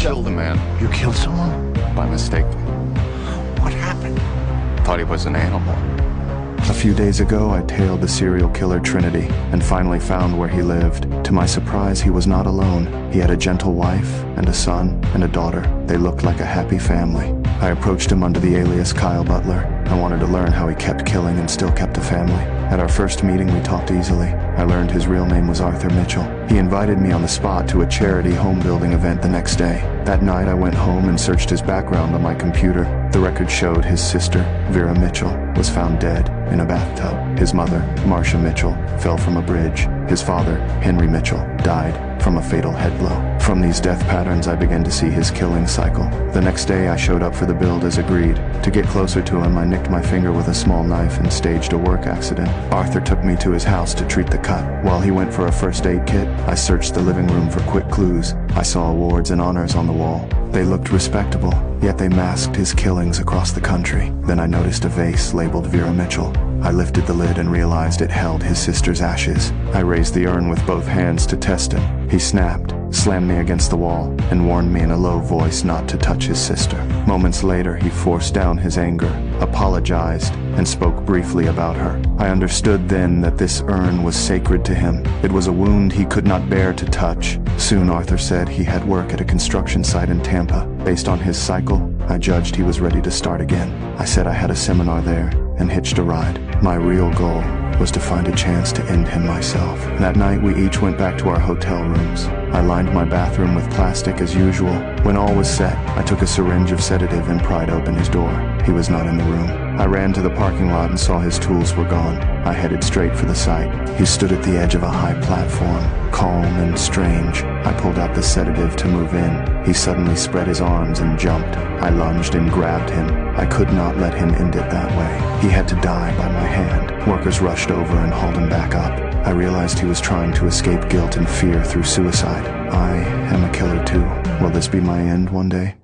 killed a man. You killed someone? By mistake. What happened? Thought he was an animal. A few days ago, I tailed the serial killer Trinity and finally found where he lived. To my surprise, he was not alone. He had a gentle wife and a son and a daughter. They looked like a happy family. I approached him under the alias Kyle Butler. I wanted to learn how he kept killing and still kept a family. At our first meeting, we talked easily. I learned his real name was Arthur Mitchell. He invited me on the spot to a charity home building event the next day. That night, I went home and searched his background on my computer. The record showed his sister, Vera Mitchell, was found dead in a bathtub. His mother, Marcia Mitchell, fell from a bridge. His father, Henry Mitchell, died from a fatal head blow. From these death patterns, I began to see his killing cycle. The next day, I showed up for the build as agreed. To get closer to him, I nicked my finger with a small knife and staged a work accident. Arthur took me to his house to treat the cut. While he went for a first aid kit, I searched the living room for quick clues. I saw awards and honors on the wall. They looked respectable, yet they masked his killings across the country. Then I noticed a vase labeled Vera Mitchell. I lifted the lid and realized it held his sister's ashes. I raised the urn with both hands to test him. He snapped, slammed me against the wall, and warned me in a low voice not to touch his sister. Moments later, he forced down his anger, apologized, and spoke briefly about her. I understood then that this urn was sacred to him. It was a wound he could not bear to touch. Soon, Arthur said he had work at a construction site in Tampa. Based on his cycle, I judged he was ready to start again. I said I had a seminar there and hitched a ride. My real goal was to find a chance to end him myself. That night, we each went back to our hotel rooms. I lined my bathroom with plastic as usual. When all was set, I took a syringe of sedative and pried open his door. He was not in the room. I ran to the parking lot and saw his tools were gone. I headed straight for the site. He stood at the edge of a high platform, calm and strange. I pulled out the sedative to move in. He suddenly spread his arms and jumped. I lunged and grabbed him. I could not let him end it that way. He had to die by my hand. Workers rushed over and hauled him back up. I realized he was trying to escape guilt and fear through suicide. I am a killer too. Will this be my end one day?